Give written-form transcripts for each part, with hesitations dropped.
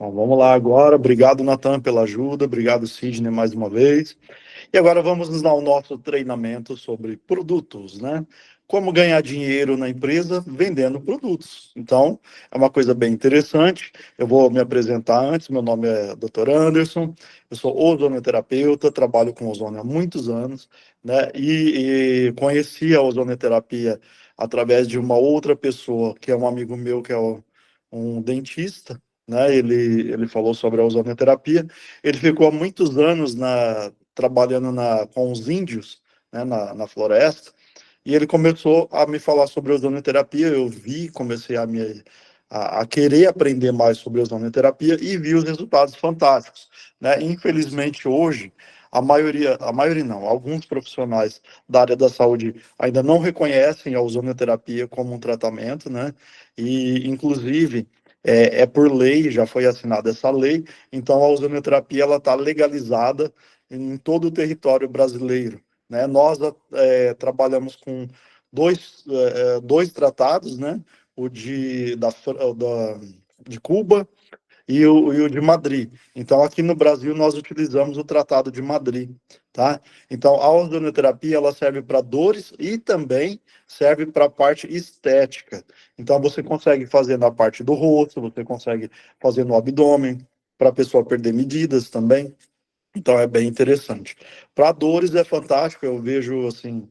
Bom, vamos lá agora. Obrigado, Natan, pela ajuda. Obrigado, Sidney, mais uma vez. E agora vamos nos dar o nosso treinamento sobre produtos, né? Como ganhar dinheiro na empresa vendendo produtos. Então, é uma coisa bem interessante. Eu vou me apresentar antes. Meu nome é Dr. Anderson. Eu sou ozonoterapeuta, trabalho com ozônio há muitos anos, né? E conheci a ozonoterapia através de uma outra pessoa, que é um amigo meu, que é um dentista, né? Ele falou sobre a ozonoterapia. Ele ficou há muitos anos trabalhando com os índios, né, na floresta, e ele começou a me falar sobre ozonoterapia. Eu vi, comecei a querer aprender mais sobre ozonoterapia e vi os resultados fantásticos, né? Infelizmente, hoje, a maioria não, alguns profissionais da área da saúde ainda não reconhecem a ozonoterapia como um tratamento, né? E, inclusive, é por lei, já foi assinada essa lei, então a ozonoterapia ela está legalizada em todo o território brasileiro, né? Nós trabalhamos com dois tratados, né? O de Cuba e o de Madrid. Então, aqui no Brasil, nós utilizamos o Tratado de Madrid, tá? Então, a ozonoterapia, ela serve para dores e também serve para a parte estética. Então, você consegue fazer na parte do rosto, você consegue fazer no abdômen, para a pessoa perder medidas também. Então, é bem interessante. Para dores é fantástico. Eu vejo, assim,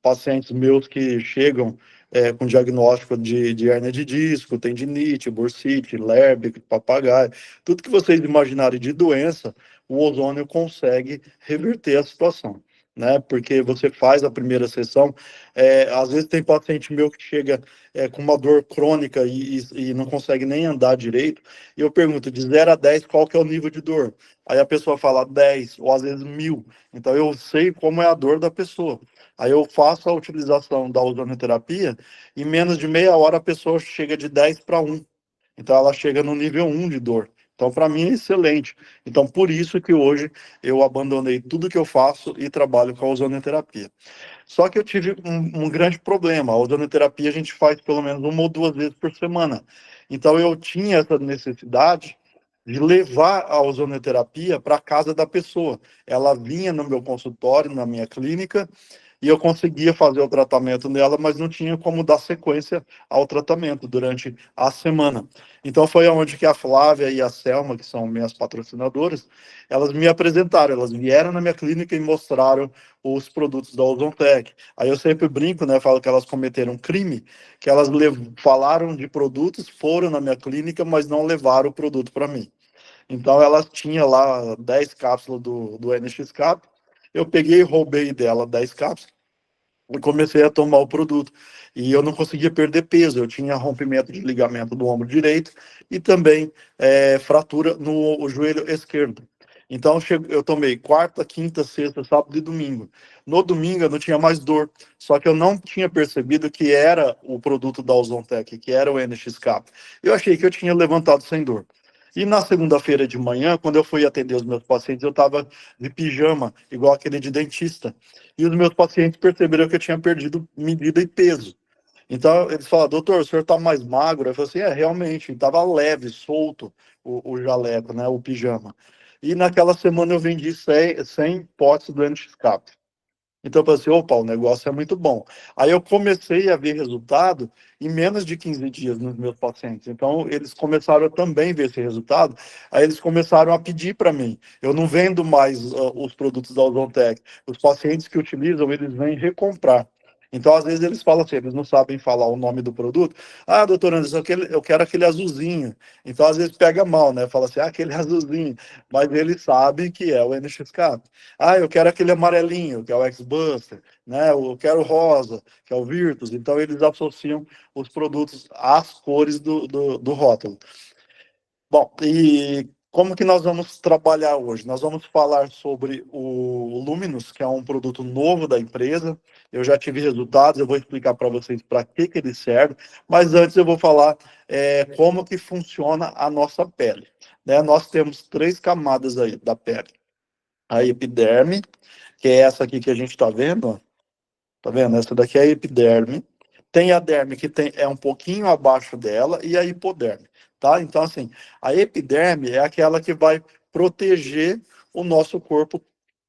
pacientes meus que chegam com diagnóstico de hernia de disco, tendinite, bursite, lerbe, papagaio, tudo que vocês imaginarem de doença, o ozônio consegue reverter a situação, né? Porque você faz a primeira sessão, às vezes tem paciente meu que chega com uma dor crônica e não consegue nem andar direito, e eu pergunto, de 0 a 10, qual que é o nível de dor? Aí a pessoa fala 10, ou às vezes 1000. Então eu sei como é a dor da pessoa. Aí eu faço a utilização da ozonoterapia, em menos de meia hora a pessoa chega de 10 para 1. Então ela chega no nível 1 de dor. Então, para mim, é excelente. Então, por isso que hoje eu abandonei tudo que eu faço e trabalho com a ozonoterapia. Só que eu tive um grande problema. A ozonoterapia a gente faz pelo menos uma ou duas vezes por semana. Então, eu tinha essa necessidade de levar a ozonoterapia para a casa da pessoa. Ela vinha no meu consultório, na minha clínica, e eu conseguia fazer o tratamento nela, mas não tinha como dar sequência ao tratamento durante a semana. Então foi onde que a Flávia e a Selma, que são minhas patrocinadoras, elas me apresentaram, elas vieram na minha clínica e mostraram os produtos da Ozontec. Aí eu sempre brinco, né, falo que elas cometeram um crime, que elas falaram de produtos, foram na minha clínica, mas não levaram o produto para mim. Então ela tinha lá 10 cápsulas do NX-Cap, eu peguei e roubei dela 10 cápsulas e comecei a tomar o produto. E eu não conseguia perder peso, eu tinha rompimento de ligamento do ombro direito e também fratura no joelho esquerdo. Então eu tomei quarta, quinta, sexta, sábado e domingo. No domingo eu não tinha mais dor, só que eu não tinha percebido que era o produto da Ozontec, que era o NX-Cap. Eu achei que eu tinha levantado sem dor. E na segunda-feira de manhã, quando eu fui atender os meus pacientes, eu estava de pijama, igual aquele de dentista. E os meus pacientes perceberam que eu tinha perdido medida e peso. Então, eles falaram, doutor, o senhor está mais magro? Eu falei assim, realmente, estava leve, solto o jaleco, né, o pijama. E naquela semana eu vendi 100 potes do NX-Cap. Então eu falei assim, opa, o negócio é muito bom. Aí eu comecei a ver resultado em menos de 15 dias nos meus pacientes. Então eles começaram a também ver esse resultado. Aí eles começaram a pedir para mim. Eu não vendo mais os produtos da Ozontec. Os pacientes que utilizam, eles vêm recomprar. Então, às vezes, eles falam assim, eles não sabem falar o nome do produto. Ah, doutor Anderson, eu quero aquele azulzinho. Então, às vezes, pega mal, né? Fala assim, aquele azulzinho. Mas eles sabem que é o NXK. Ah, eu quero aquele amarelinho, que é o X-Buster, né? Eu quero rosa, que é o Virtus. Então, eles associam os produtos às cores do rótulo. Bom, e como que nós vamos trabalhar hoje? Nós vamos falar sobre o Luminous, que é um produto novo da empresa. Eu já tive resultados, eu vou explicar para vocês para que ele serve, mas antes eu vou falar como que funciona a nossa pele. Né? Nós temos três camadas aí da pele. A epiderme, que é essa aqui que a gente está vendo, ó. Tá vendo? Essa daqui é a epiderme. Tem a derme, que é um pouquinho abaixo dela, e a hipoderme. tá? Então, assim, a epiderme é aquela que vai proteger o nosso corpo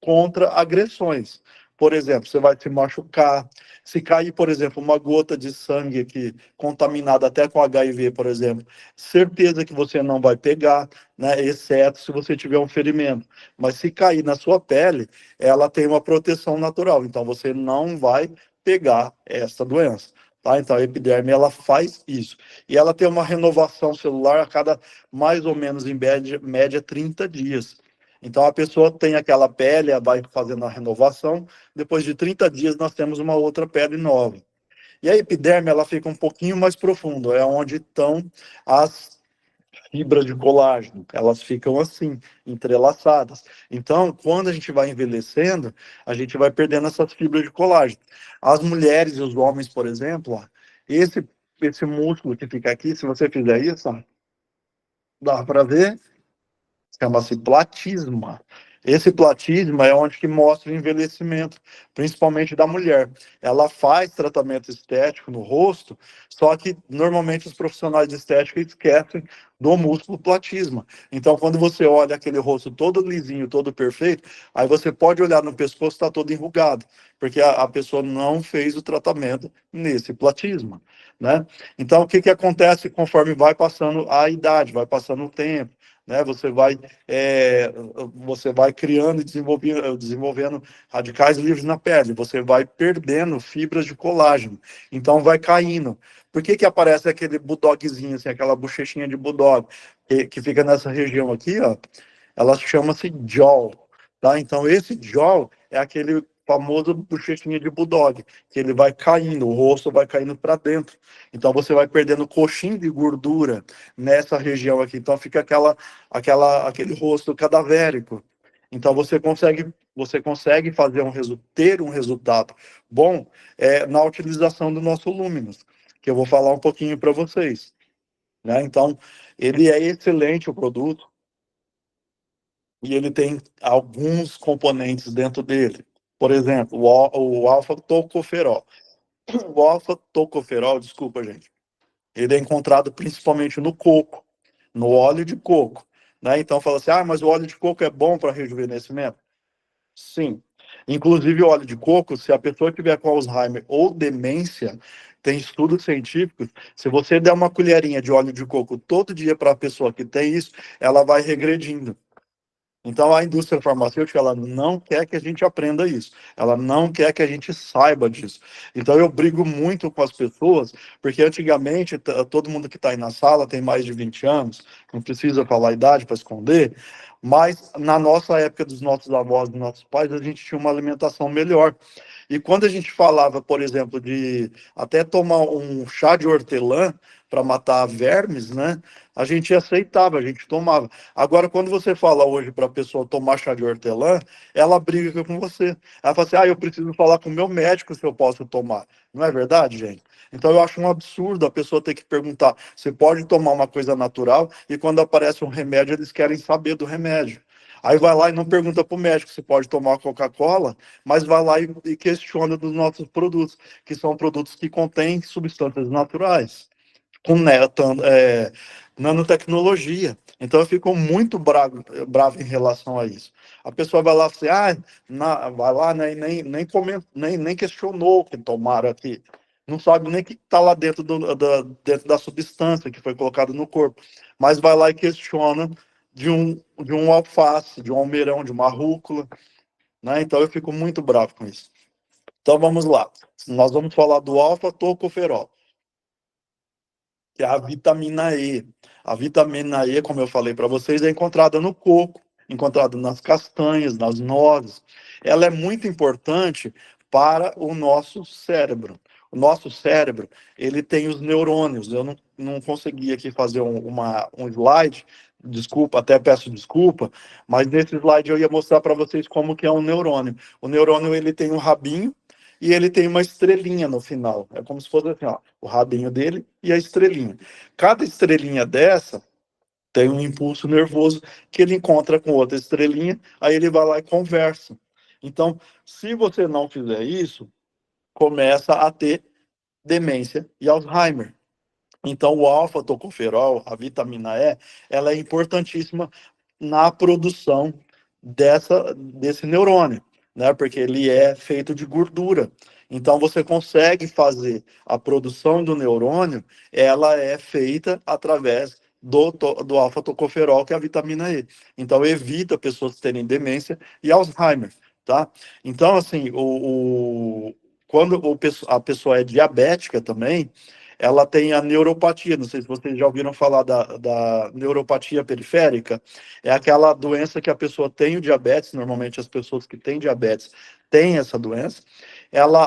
contra agressões. Por exemplo, você vai se machucar, se cair, por exemplo, uma gota de sangue aqui contaminada até com HIV, por exemplo, certeza que você não vai pegar, né? Exceto se você tiver um ferimento. Mas se cair na sua pele, ela tem uma proteção natural, então você não vai pegar essa doença. Tá? Então a epiderme ela faz isso. E ela tem uma renovação celular a cada mais ou menos em média 30 dias. Então a pessoa tem aquela pele, vai fazendo a renovação, depois de 30 dias nós temos uma outra pele nova. E a epiderme ela fica um pouquinho mais profundo, é onde estão as fibras de colágeno, elas ficam assim, entrelaçadas. Então, quando a gente vai envelhecendo, a gente vai perdendo essas fibras de colágeno. As mulheres e os homens, por exemplo, ó, esse, esse músculo que fica aqui, se você fizer isso, ó, dá para ver, chama-se platisma. Esse platisma é onde que mostra o envelhecimento, principalmente da mulher. Ela faz tratamento estético no rosto, só que normalmente os profissionais de estética esquecem do músculo platisma. Então, quando você olha aquele rosto todo lisinho, todo perfeito, aí você pode olhar no pescoço, está todo enrugado, porque a pessoa não fez o tratamento nesse platisma, né? Então, o que que acontece conforme vai passando a idade, vai passando o tempo? Né? É, você vai criando e desenvolvendo radicais livres na pele, você vai perdendo fibras de colágeno, então vai caindo. Por que que aparece aquele bulldogzinho, assim, aquela bochechinha de bulldog, que fica nessa região aqui, ó? Ela chama-se jaw, tá? Então esse jaw é aquele famoso bochechinha de bulldog, que ele vai caindo, o rosto vai caindo para dentro. Então você vai perdendo coxinha de gordura nessa região aqui. Então fica aquele rosto cadavérico. Então você consegue ter um resultado bom na utilização do nosso Luminous, que eu vou falar um pouquinho para vocês, né? Então ele é excelente o produto e ele tem alguns componentes dentro dele. Por exemplo, o alfa-tocoferol. O alfa-tocoferol, desculpa, gente, ele é encontrado principalmente no coco, no óleo de coco, né? Então fala assim, mas o óleo de coco é bom para rejuvenescimento? Sim. Inclusive o óleo de coco, se a pessoa tiver com Alzheimer ou demência, tem estudos científicos, se você der uma colherinha de óleo de coco todo dia para a pessoa que tem isso, ela vai regredindo. Então, a indústria farmacêutica, ela não quer que a gente aprenda isso. Ela não quer que a gente saiba disso. Então, eu brigo muito com as pessoas, porque antigamente, todo mundo que está aí na sala tem mais de 20 anos, não precisa falar a idade para esconder, mas na nossa época dos nossos avós, dos nossos pais, a gente tinha uma alimentação melhor. E quando a gente falava, por exemplo, de até tomar um chá de hortelã para matar vermes, né? A gente aceitava, a gente tomava. Agora, quando você fala hoje para a pessoa tomar chá de hortelã, ela briga com você. Ela fala assim: eu preciso falar com o meu médico se eu posso tomar. Não é verdade, gente? Então, eu acho um absurdo a pessoa ter que perguntar: você pode tomar uma coisa natural? E quando aparece um remédio, eles querem saber do remédio. Aí vai lá e não pergunta para o médico se pode tomar Coca-Cola, mas vai lá e questiona dos nossos produtos, que são produtos que contêm substâncias naturais com nanotecnologia. Então eu fico muito bravo em relação a isso. A pessoa vai lá e assim, vai lá, né, e nem questionou o que tomaram aqui. Não sabe nem o que está lá dentro da substância que foi colocada no corpo. Mas vai lá e questiona de um alface, de um almeirão, de uma rúcula. Né? Então eu fico muito bravo com isso. Então vamos lá. Nós vamos falar do alfa-tocoferol, que é a vitamina E. A vitamina E, como eu falei para vocês, é encontrada no coco, encontrada nas castanhas, nas nozes. Ela é muito importante para o nosso cérebro. O nosso cérebro, ele tem os neurônios. Eu não consegui aqui fazer um slide, desculpa, até peço desculpa, mas nesse slide eu ia mostrar para vocês como que é um neurônio. O neurônio, ele tem um rabinho, e ele tem uma estrelinha no final. É como se fosse assim, ó, o rabinho dele e a estrelinha. Cada estrelinha dessa tem um impulso nervoso que ele encontra com outra estrelinha, aí ele vai lá e conversa. Então, se você não fizer isso, começa a ter demência e Alzheimer. Então, o alfa-tocoferol, a vitamina E, ela é importantíssima na produção desse neurônio, né? Porque ele é feito de gordura. Então, você consegue fazer a produção do neurônio, ela é feita através do alfa-tocoferol, que é a vitamina E. Então, evita pessoas terem demência e Alzheimer, tá? Então, assim, quando a pessoa é diabética também, ela tem a neuropatia. Não sei se vocês já ouviram falar da neuropatia periférica. É aquela doença que a pessoa tem o diabetes, normalmente as pessoas que têm diabetes têm essa doença.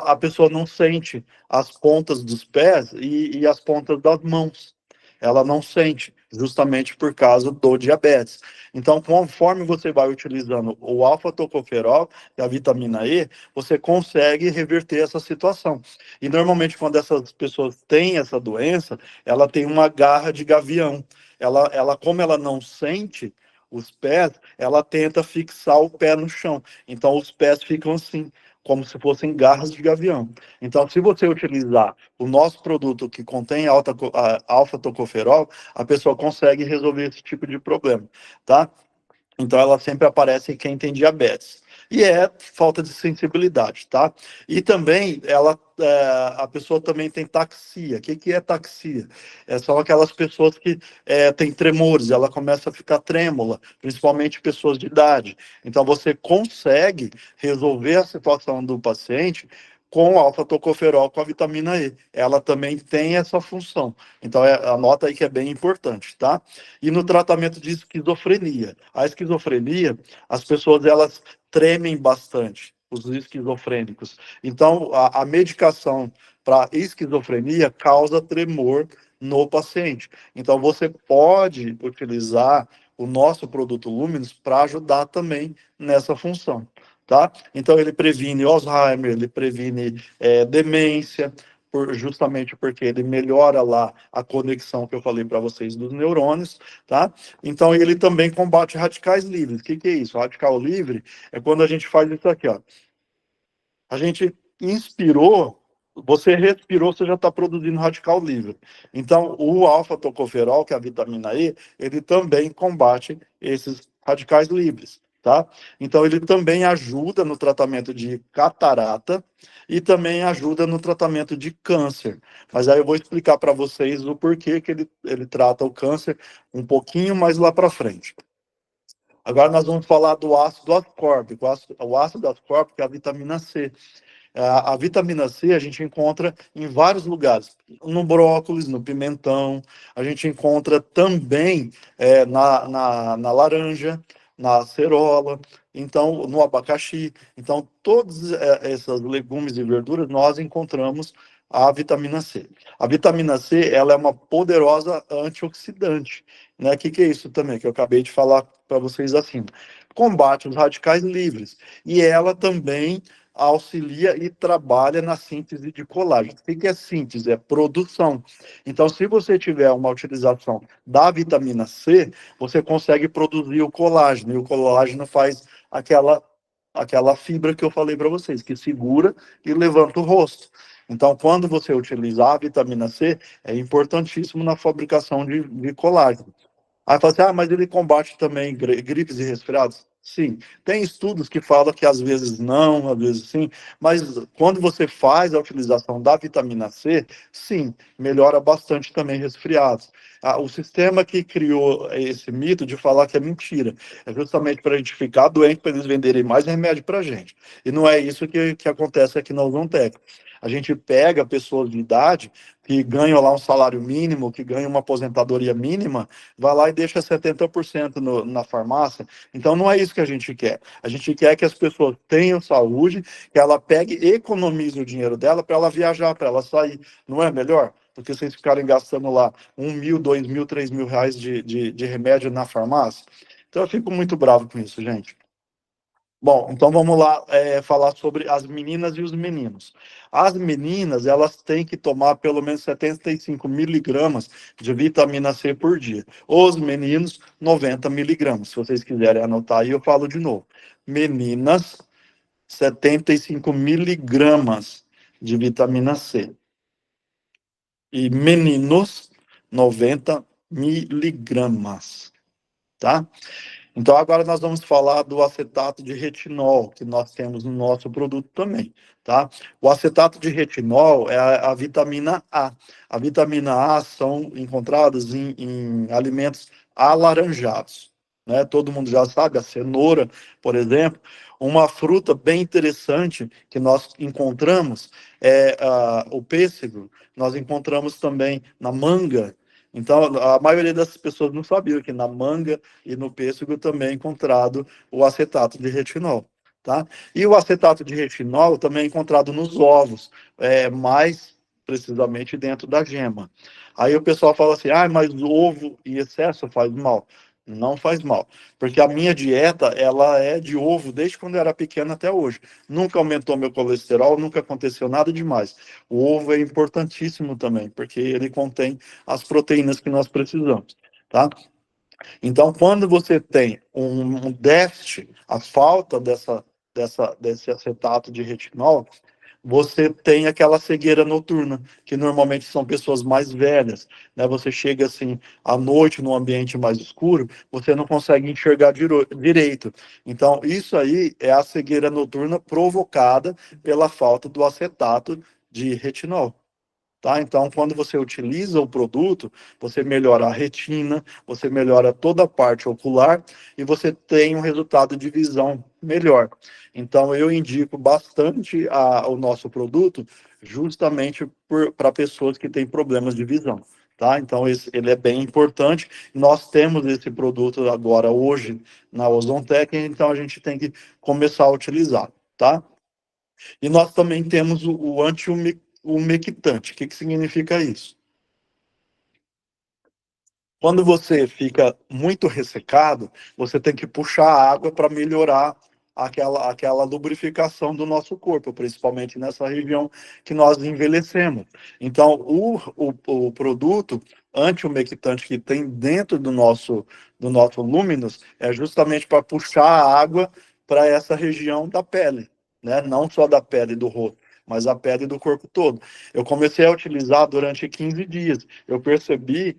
A pessoa não sente as pontas dos pés e as pontas das mãos. Ela não sente, justamente por causa do diabetes. Então, conforme você vai utilizando o alfa-tocoferol e a vitamina E, você consegue reverter essa situação. E normalmente, quando essas pessoas têm essa doença, ela tem uma garra de gavião. Como ela não sente os pés, ela tenta fixar o pé no chão. Então, os pés ficam assim, como se fossem garras de gavião. Então, se você utilizar o nosso produto que contém alfa-tocoferol, a pessoa consegue resolver esse tipo de problema, tá? Então, ela sempre aparece em quem tem diabetes. E é falta de sensibilidade, tá? E também, a pessoa também tem taxia. O que é taxia? São aquelas pessoas que têm tremores, ela começa a ficar trêmula, principalmente pessoas de idade. Então, você consegue resolver a situação do paciente com alfa-tocoferol, com a vitamina E. Ela também tem essa função. Então, anota aí que é bem importante, tá? E no tratamento de esquizofrenia. A esquizofrenia, as pessoas elas tremem bastante, os esquizofrênicos. Então, a medicação para esquizofrenia causa tremor no paciente. Então, você pode utilizar o nosso produto Luminous para ajudar também nessa função, tá? Então, ele previne Alzheimer, ele previne demência, justamente porque ele melhora lá a conexão que eu falei para vocês dos neurônios, tá? Então, ele também combate radicais livres. O que é isso? Radical livre é quando a gente faz isso aqui, ó. A gente inspirou, você respirou, você já está produzindo radical livre. Então, o alfa-tocoferol, que é a vitamina E, ele também combate esses radicais livres, tá? Então, ele também ajuda no tratamento de catarata e também ajuda no tratamento de câncer. Mas aí eu vou explicar para vocês o porquê que ele trata o câncer um pouquinho mais lá para frente. Agora nós vamos falar do ácido ascórbico. O ácido ascórbico é a vitamina C. A vitamina C a gente encontra em vários lugares, no brócolis, no pimentão, a gente encontra também na laranja, na cerola, então no abacaxi. Então, todos esses legumes e verduras nós encontramos a vitamina C. A vitamina C ela é uma poderosa antioxidante. Né? Que é isso também, que eu acabei de falar para vocês assim? Combate os radicais livres. E ela também auxilia e trabalha na síntese de colágeno. O que é síntese? É produção. Então, se você tiver uma utilização da vitamina C, você consegue produzir o colágeno, e o colágeno faz aquela fibra que eu falei para vocês, que segura e levanta o rosto. Então, quando você utilizar a vitamina C, é importantíssimo na fabricação de colágeno. Aí fala assim, mas ele combate também gripes e resfriados? Sim. Tem estudos que falam que às vezes não, às vezes sim, mas quando você faz a utilização da vitamina C, sim, melhora bastante também resfriados. O sistema que criou esse mito de falar que é mentira é justamente para a gente ficar doente, para eles venderem mais remédio para a gente. E não é isso que acontece aqui na Odontec. A gente pega pessoas de idade que ganham lá um salário mínimo, que ganham uma aposentadoria mínima, vai lá e deixa 70% na farmácia. Então, não é isso que a gente quer. A gente quer que as pessoas tenham saúde, que ela pegue e economize o dinheiro dela para ela viajar, para ela sair. Não é melhor? Porque vocês ficarem gastando lá 1.000, 2.000, 3.000 reais de remédio na farmácia. Então, eu fico muito bravo com isso, gente. Bom, então vamos lá falar sobre as meninas e os meninos. As meninas, elas têm que tomar pelo menos 75 miligramas de vitamina C por dia. Os meninos, 90 miligramas. Se vocês quiserem anotar aí, eu falo de novo. Meninas, 75 miligramas de vitamina C. E meninos, 90 miligramas, tá? Então, agora nós vamos falar do acetato de retinol, que nós temos no nosso produto também, tá? O acetato de retinol é a vitamina A. A vitamina A são encontradas em alimentos alaranjados, né? Todo mundo já sabe, a cenoura, por exemplo. Uma fruta bem interessante que nós encontramos é o pêssego, nós encontramos também na manga. Então, a maioria das pessoas não sabia que na manga e no pêssego também é encontrado o acetato de retinol, tá? E o acetato de retinol também é encontrado nos ovos, mais precisamente dentro da gema. Aí o pessoal fala assim, mas o ovo em excesso faz mal. Não faz mal, porque a minha dieta, ela é de ovo desde quando eu era pequeno até hoje. Nunca aumentou meu colesterol, nunca aconteceu nada demais. O ovo é importantíssimo também, porque ele contém as proteínas que nós precisamos, tá? Então, quando você tem um déficit, a falta desse acetato de retinol, você tem aquela cegueira noturna, que normalmente são pessoas mais velhas, né? Você chega assim à noite num ambiente mais escuro, você não consegue enxergar direito. Então, isso aí é a cegueira noturna provocada pela falta do acetato de retinol. Tá? Então, quando você utiliza o produto, você melhora a retina, você melhora toda a parte ocular e você tem um resultado de visão melhor. Então, eu indico bastante o nosso produto justamente para pessoas que têm problemas de visão. Tá? Então, ele é bem importante. Nós temos esse produto agora, hoje, na Ozontec, então a gente tem que começar a utilizar. Tá? E nós também temos o anti-umectante. O que significa isso? Quando você fica muito ressecado, você tem que puxar a água para melhorar aquela lubrificação do nosso corpo, principalmente nessa região que nós envelhecemos. Então, o produto anti-umectante que tem dentro do nosso Luminous é justamente para puxar a água para essa região da pele, né? Não só da pele do rosto, mas a pele do corpo todo. Eu comecei a utilizar durante 15 dias. Eu percebi,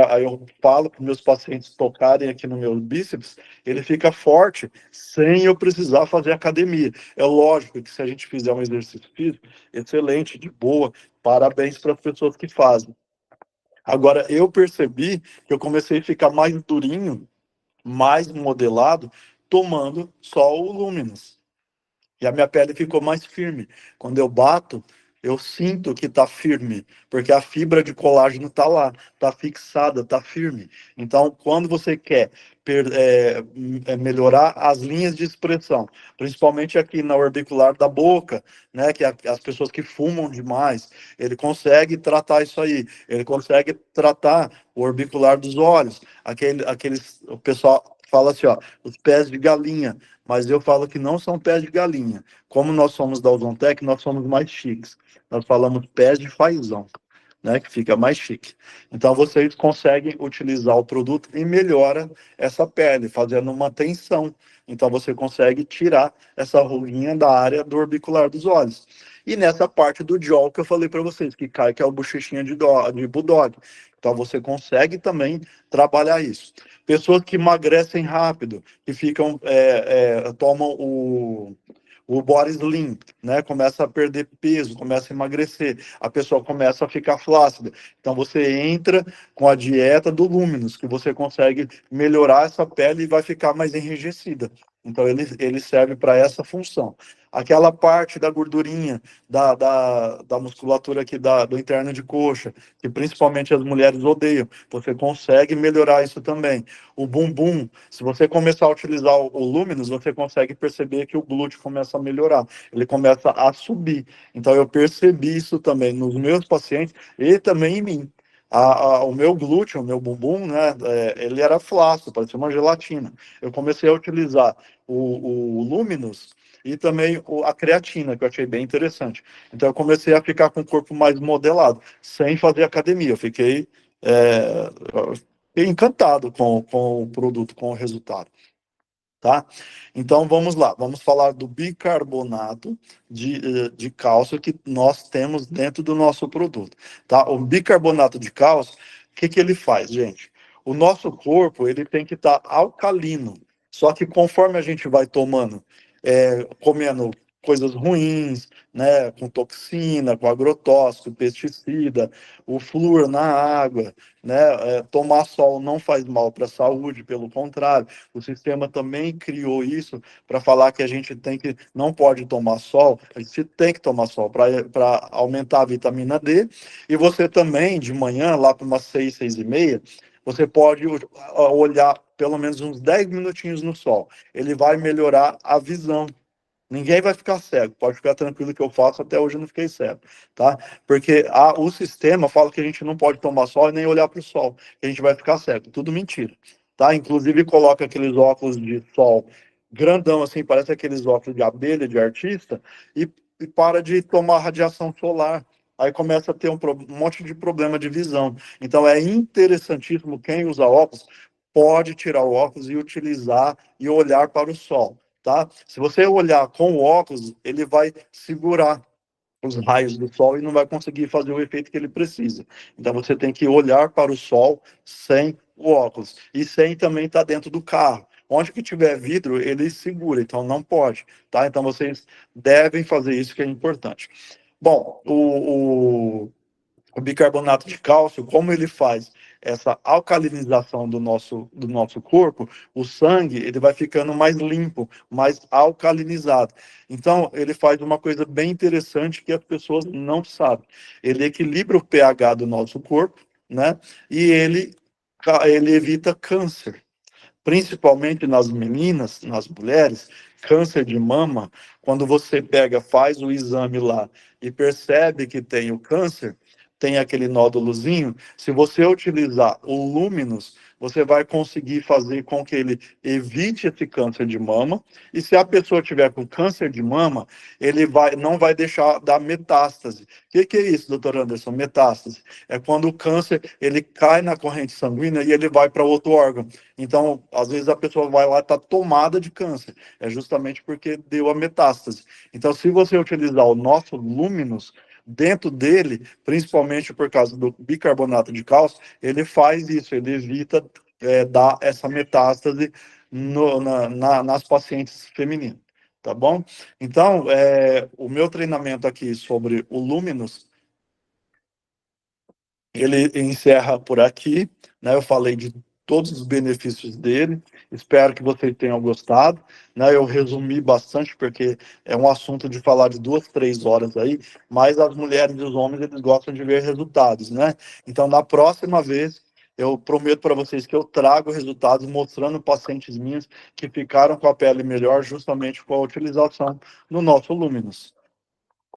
aí eu falo para os meus pacientes tocarem aqui no meu bíceps, ele fica forte sem eu precisar fazer academia. É lógico que se a gente fizer um exercício físico, excelente, de boa, parabéns para as pessoas que fazem. Agora, eu percebi que eu comecei a ficar mais durinho, mais modelado, tomando só o Luminous. E a minha pele ficou mais firme. Quando eu bato, eu sinto que está firme, porque a fibra de colágeno está lá, está fixada, está firme. Então, quando você quer melhorar as linhas de expressão, principalmente aqui na orbicular da boca, né, que as pessoas que fumam demais, ele consegue tratar isso aí. Ele consegue tratar o orbicular dos olhos. O pessoal fala assim, ó, os pés de galinha, mas eu falo que não são pés de galinha. Como nós somos da Ozontec, nós somos mais chiques. Nós falamos pés de fazão, né, que fica mais chique. Então, vocês conseguem utilizar o produto e melhora essa pele, fazendo uma tensão. Então, você consegue tirar essa ruguinha da área do orbicular dos olhos. E nessa parte do jaw que eu falei para vocês, que cai, que é o bochechinha de bulldog. Então, você consegue também trabalhar isso. Pessoas que emagrecem rápido, que ficam, tomam o body slim, né? Começa a perder peso, começa a emagrecer, a pessoa começa a ficar flácida. Então você entra com a dieta do Luminous, que você consegue melhorar essa pele e vai ficar mais enrijecida. Então ele serve para essa função. Aquela parte da gordurinha, da musculatura aqui do interno de coxa, que principalmente as mulheres odeiam, você consegue melhorar isso também. O bumbum, se você começar a utilizar o Luminous, você consegue perceber que o glúteo começa a melhorar, ele começa a subir. Então eu percebi isso também nos meus pacientes e também em mim. O meu glúteo, o meu bumbum, né, ele era flácido, parecia uma gelatina. Eu comecei a utilizar o Luminous e também a creatina, que eu achei bem interessante. Então eu comecei a ficar com o corpo mais modelado, sem fazer academia. Eu fiquei encantado com o produto, com o resultado. Tá? Então vamos lá, vamos falar do bicarbonato de cálcio que nós temos dentro do nosso produto. Tá? O bicarbonato de cálcio que ele faz, gente? O nosso corpo, ele tem que estar alcalino. Só que conforme a gente vai tomando, comendo coisas ruins, né, com toxina, com agrotóxico, pesticida, o flúor na água, né, tomar sol não faz mal para a saúde, pelo contrário, o sistema também criou isso para falar que a gente não pode tomar sol, a gente tem que tomar sol para aumentar a vitamina D, e você também, de manhã, lá para umas 6, 6:30, você pode olhar pelo menos uns 10 minutinhos no sol. Ele vai melhorar a visão. Ninguém vai ficar cego, pode ficar tranquilo que eu faço, até hoje eu não fiquei cego, tá? Porque o sistema fala que a gente não pode tomar sol e nem olhar para o sol, que a gente vai ficar cego, tudo mentira, tá? Inclusive coloca aqueles óculos de sol grandão assim, parece aqueles óculos de abelha, de artista, e para de tomar radiação solar. Aí começa a ter um monte de problema de visão. Então é interessantíssimo quem usa óculos pode tirar o óculos e utilizar e olhar para o sol, tá? Se você olhar com o óculos, ele vai segurar os raios do sol e não vai conseguir fazer o efeito que ele precisa. Então você tem que olhar para o sol sem o óculos e sem também estar dentro do carro. Onde que tiver vidro, ele segura, então não pode, tá? Então vocês devem fazer isso que é importante. Bom, o bicarbonato de cálcio, como ele faz essa alcalinização do nosso corpo, o sangue ele vai ficando mais limpo, mais alcalinizado. Então, ele faz uma coisa bem interessante que as pessoas não sabem. Ele equilibra o pH do nosso corpo, né? E ele evita câncer, principalmente nas meninas, nas mulheres, câncer de mama, quando você faz o exame lá e percebe que tem o câncer, tem aquele nódulozinho, se você utilizar o Luminous, você vai conseguir fazer com que ele evite esse câncer de mama, e se a pessoa tiver com câncer de mama, ele não vai deixar dar metástase. O que é isso, doutor Anderson? Metástase. É quando o câncer ele cai na corrente sanguínea e ele vai para outro órgão. Então, às vezes a pessoa vai lá e está tomada de câncer. É justamente porque deu a metástase. Então, se você utilizar o nosso Luminous, dentro dele, principalmente por causa do bicarbonato de cálcio, ele faz isso, ele evita dar essa metástase nas pacientes femininas. Tá bom? Então, o meu treinamento aqui sobre o Luminous, ele encerra por aqui, né? Eu falei de todos os benefícios dele, espero que vocês tenham gostado, né? Eu resumi bastante, porque é um assunto de falar de 2, 3 horas aí, mas as mulheres e os homens, eles gostam de ver resultados, né? Então, na próxima vez, eu prometo para vocês que eu trago resultados mostrando pacientes minhas que ficaram com a pele melhor justamente com a utilização do nosso Luminous.